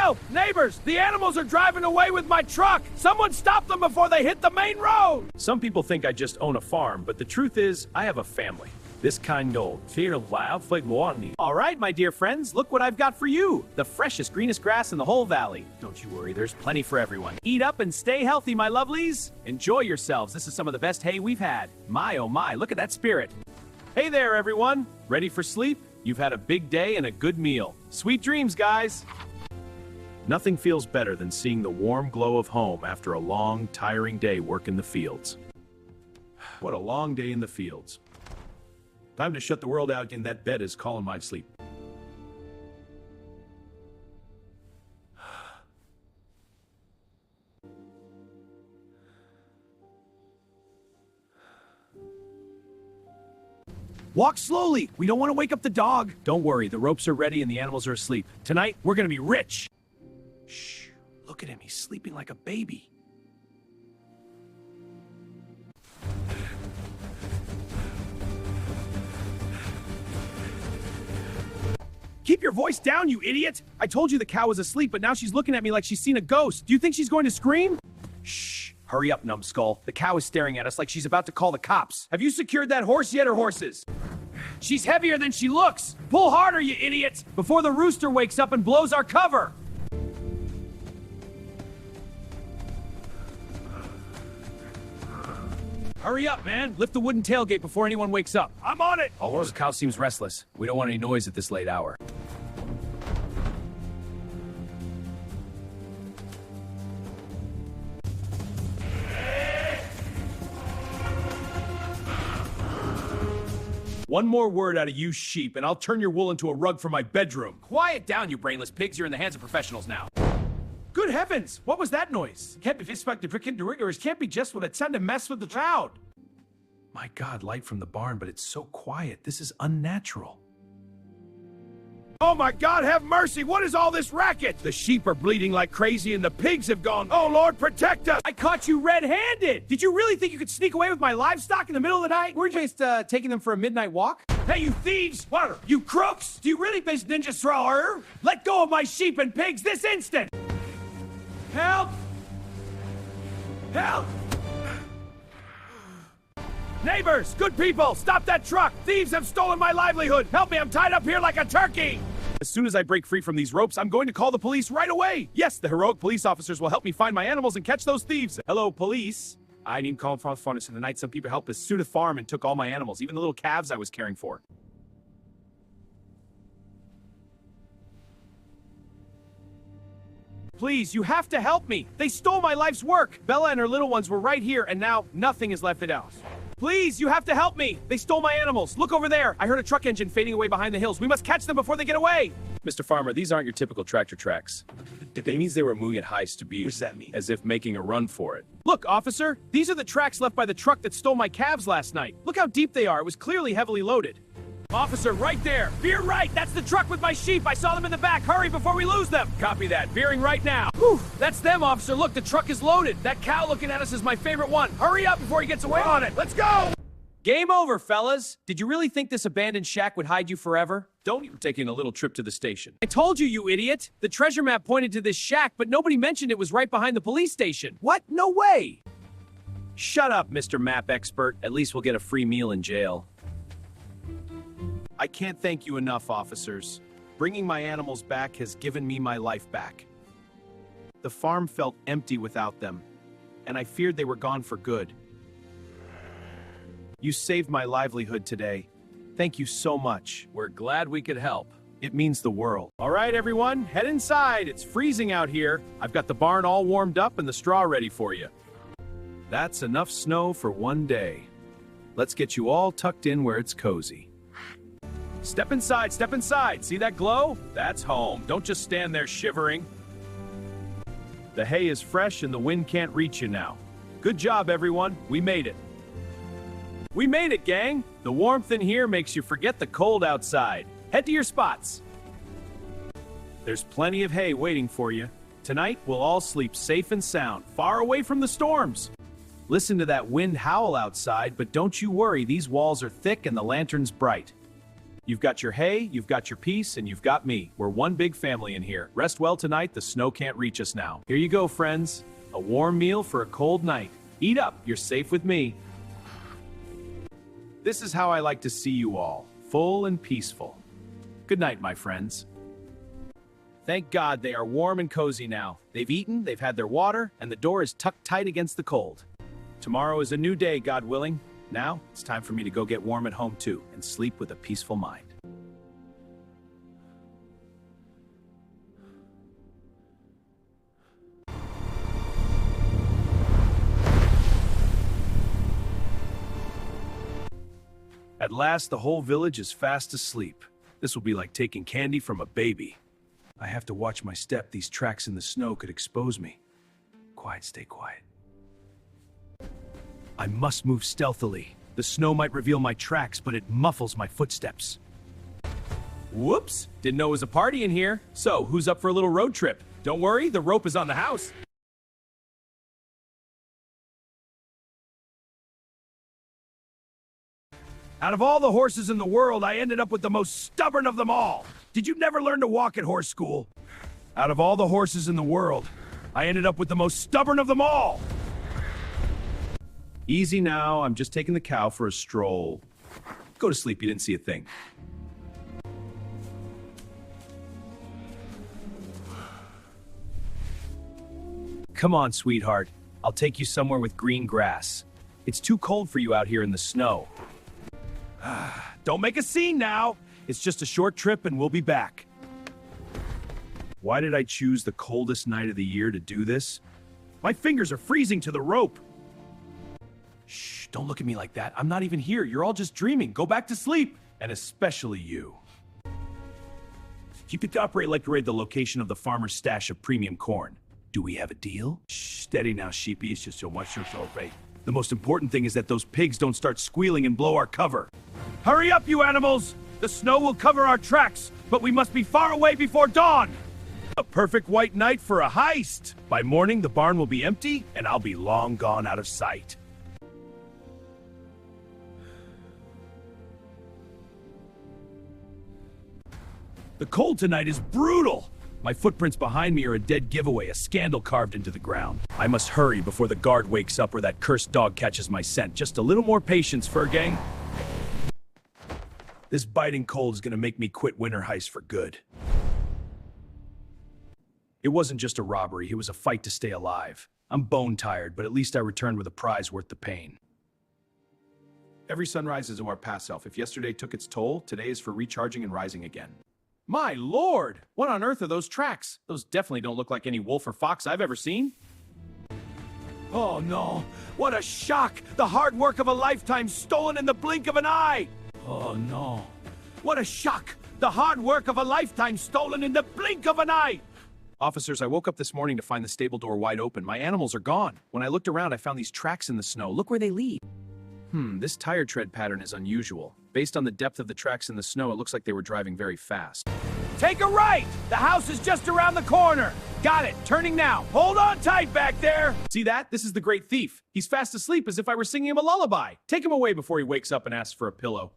Help! Neighbors! The animals are driving away with my truck! Someone stop them before they hit the main road! Some people think I just own a farm, but the truth is, I have a family. This kind old. All right, my dear friends, look what I've got for you. The freshest, greenest grass in the whole valley. Don't you worry, there's plenty for everyone. Eat up and stay healthy, my lovelies. Enjoy yourselves. This is some of the best hay we've had. My, oh my, look at that spirit. Hey there, everyone. Ready for sleep? You've had a big day and a good meal. Sweet dreams, guys. Nothing feels better than seeing the warm glow of home after a long, tiring day work in the fields. What a long day in the fields. Time to shut the world out, and that bed is calling my sleep. Walk slowly. We don't want to wake up the dog. Don't worry, the ropes are ready and the animals are asleep. Tonight, we're going to be rich. Shh, look at him. He's sleeping like a baby. Keep your voice down, you idiot! I told you the cow was asleep, but now she's looking at me like she's seen a ghost. Do you think she's going to scream? Shh! Hurry up, numbskull. The cow is staring at us like she's about to call the cops. Have you secured that horse yet, or horses? She's heavier than she looks! Pull harder, you idiot! Before the rooster wakes up and blows our cover! Hurry up, man! Lift the wooden tailgate before anyone wakes up. I'm on it! Oh, the cow seems restless. We don't want any noise at this late hour. One more word out of you sheep, and I'll turn your wool into a rug for my bedroom. Quiet down, you brainless pigs. You're in the hands of professionals now. Good heavens! What was that noise? Can't be fistfucked freaking riggers. Can't be just what it sounded to mess with the crowd. My God, light from the barn, but it's so quiet. This is unnatural. Oh my God, have mercy! What is all this racket? The sheep are bleeding like crazy and the pigs have gone. Oh Lord, protect us! I caught you red-handed! Did you really think you could sneak away with my livestock in the middle of the night? We're just taking them for a midnight walk. Hey, you thieves! What? You crooks! Do you really think ninja thrower? Let go of my sheep and pigs this instant! Help! Help! Neighbors, good people, stop that truck! Thieves have stolen my livelihood! Help me, I'm tied up here like a turkey! As soon as I break free from these ropes, I'm going to call the police right away! Yes, the heroic police officers will help me find my animals and catch those thieves! Hello, police. I need to call from the night. Some people helped us suit a farm and took all my animals, even the little calves I was caring for. Please, you have to help me! They stole my life's work! Bella and her little ones were right here, and now nothing is left in the house. Please, you have to help me! They stole my animals! Look over there! I heard a truck engine fading away behind the hills. We must catch them before they get away! Mr. Farmer, these aren't your typical tractor tracks. It means they were moving at high speed. What does that mean? As if making a run for it. Look, officer! These are the tracks left by the truck that stole my calves last night. Look how deep they are. It was clearly heavily loaded. Officer, right there! Veer right! That's the truck with my sheep! I saw them in the back! Hurry before we lose them! Copy that. Veering right now. Whew! That's them, officer! Look, the truck is loaded! That cow looking at us is my favorite one! Hurry up before he gets away on it! Let's go! Game over, fellas! Did you really think this abandoned shack would hide you forever? Don't you taking a little trip to the station. I told you, you idiot! The treasure map pointed to this shack, but nobody mentioned it was right behind the police station. What? No way! Shut up, Mr. Map Expert. At least we'll get a free meal in jail. I can't thank you enough, officers. Bringing my animals back has given me my life back. The farm felt empty without them, and I feared they were gone for good. You saved my livelihood today. Thank you so much. We're glad we could help. It means the world. All right, everyone, head inside. It's freezing out here. I've got the barn all warmed up and the straw ready for you. That's enough snow for one day. Let's get you all tucked in where it's cozy. Step inside, step inside. See that glow? That's home. Don't just stand there shivering. The hay is fresh and the wind can't reach you now. Good job, everyone. We made it. We made it, gang. The warmth in here makes you forget the cold outside. Head to your spots. There's plenty of hay waiting for you. Tonight, we'll all sleep safe and sound, far away from the storms. Listen to that wind howl outside, but don't you worry, these walls are thick and the lantern's bright. You've got your hay, you've got your peace, and you've got me. We're one big family in here. Rest well tonight, the snow can't reach us now. Here you go, friends. A warm meal for a cold night. Eat up, you're safe with me. This is how I like to see you all, full and peaceful. Good night, my friends. Thank God they are warm and cozy now. They've eaten, they've had their water, and the door is tucked tight against the cold. Tomorrow is a new day, God willing. Now, it's time for me to go get warm at home too, and sleep with a peaceful mind. At last, the whole village is fast asleep. This will be like taking candy from a baby. I have to watch my step. These tracks in the snow could expose me. Quiet, stay quiet. I must move stealthily. The snow might reveal my tracks, but it muffles my footsteps. Whoops! Didn't know it was a party in here. So, who's up for a little road trip? Don't worry, the rope is on the house. Out of all the horses in the world, I ended up with the most stubborn of them all. Did you never learn to walk at horse school? Out of all the horses in the world, I ended up with the most stubborn of them all. Easy now, I'm just taking the cow for a stroll. Go to sleep, you didn't see a thing. Come on, sweetheart. I'll take you somewhere with green grass. It's too cold for you out here in the snow. Don't make a scene now. It's just a short trip and we'll be back. Why did I choose the coldest night of the year to do this? My fingers are freezing to the rope. Shh, don't look at me like that. I'm not even here. You're all just dreaming. Go back to sleep. And especially you. Keep it to operate like you raid the location of the farmer's stash of premium corn. Do we have a deal? Shh, steady now, sheepy. It's just so much your rate. The most important thing is that those pigs don't start squealing and blow our cover. Hurry up, you animals! The snow will cover our tracks, but we must be far away before dawn! A perfect white night for a heist! By morning, the barn will be empty, and I'll be long gone out of sight. The cold tonight is brutal! My footprints behind me are a dead giveaway, a scandal carved into the ground. I must hurry before the guard wakes up or that cursed dog catches my scent. Just a little more patience, fur gang. This biting cold is gonna make me quit winter heist for good. It wasn't just a robbery, it was a fight to stay alive. I'm bone tired, but at least I returned with a prize worth the pain. Every sunrise is our past self. If yesterday took its toll, today is for recharging and rising again. My lord! What on earth are those tracks? Those definitely don't look like any wolf or fox I've ever seen. Oh no! What a shock! The hard work of a lifetime stolen in the blink of an eye! Oh no! What a shock! The hard work of a lifetime stolen in the blink of an eye! Officers, I woke up this morning to find the stable door wide open. My animals are gone. When I looked around, I found these tracks in the snow. Look where they lead. This tire tread pattern is unusual. Based on the depth of the tracks in the snow, it looks like they were driving very fast. Take a right! The house is just around the corner! Got it! Turning now! Hold on tight back there! See that? This is the great thief. He's fast asleep as if I were singing him a lullaby. Take him away before he wakes up and asks for a pillow.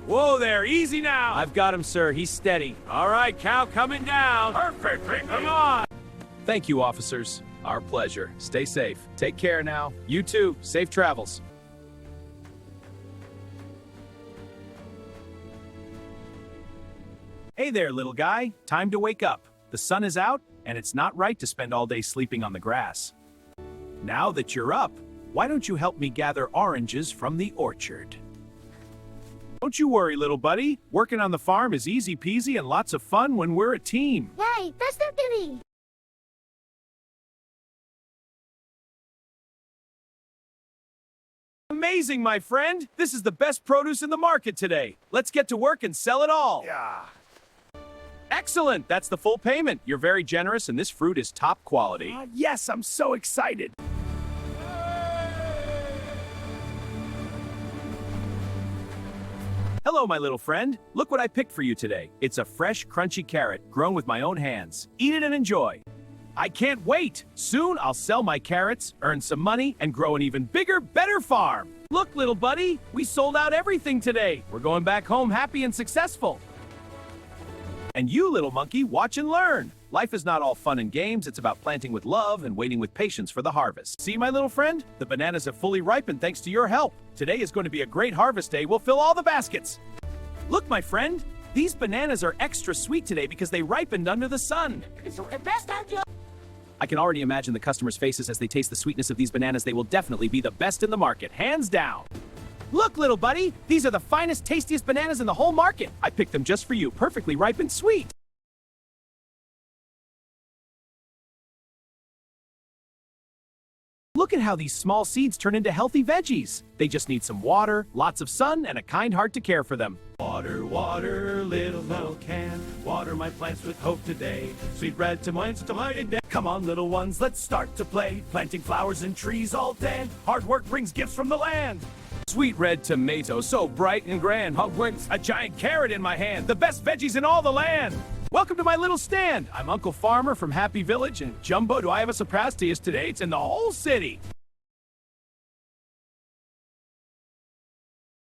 Whoa there, easy now! I've got him, sir. He's steady. All right, cow coming down. Perfect, come on! Thank you, officers. Our pleasure. Stay safe. Take care now. You too. Safe travels. Hey there, little guy. Time to wake up. The sun is out, and it's not right to spend all day sleeping on the grass. Now that you're up, why don't you help me gather oranges from the orchard? Don't you worry, little buddy. Working on the farm is easy peasy and lots of fun when we're a team. Hey, that's not Timmy. Amazing, my friend. This is the best produce in the market today. Let's get to work and sell it all. Yeah. Excellent. That's the full payment. You're very generous, and this fruit is top quality. Yes, I'm so excited. Hello, my little friend. Look what I picked for you today. It's a fresh, crunchy carrot grown with my own hands. Eat it and enjoy. I can't wait. Soon I'll sell my carrots, earn some money, and grow an even bigger, better farm. Look, little buddy, we sold out everything today. We're going back home happy and successful. And you, little monkey, watch and learn. Life is not all fun and games. It's about planting with love and waiting with patience for the harvest. See, my little friend? The bananas have fully ripened thanks to your help. Today is going to be a great harvest day. We'll fill all the baskets. Look, my friend, these bananas are extra sweet today because they ripened under the sun. I can already imagine the customers' faces as they taste the sweetness of these bananas. They will definitely be the best in the market, hands down. Look, little buddy, these are the finest, tastiest bananas in the whole market. I picked them just for you, perfectly ripe and sweet. Look at how these small seeds turn into healthy veggies. They just need some water, lots of sun, and a kind heart to care for them. Water, water, little can. Water my plants with hope today. Sweet red tomatoes to my day. Come on, little ones, let's start to play. Planting flowers and trees all day. Hard work brings gifts from the land. Sweet red tomato, so bright and grand. A giant carrot in my hand. The best veggies in all the land. Welcome to my little stand. I'm Uncle Farmer from Happy Village, and Jumbo, do I have a surprise to you today? It's in the whole city.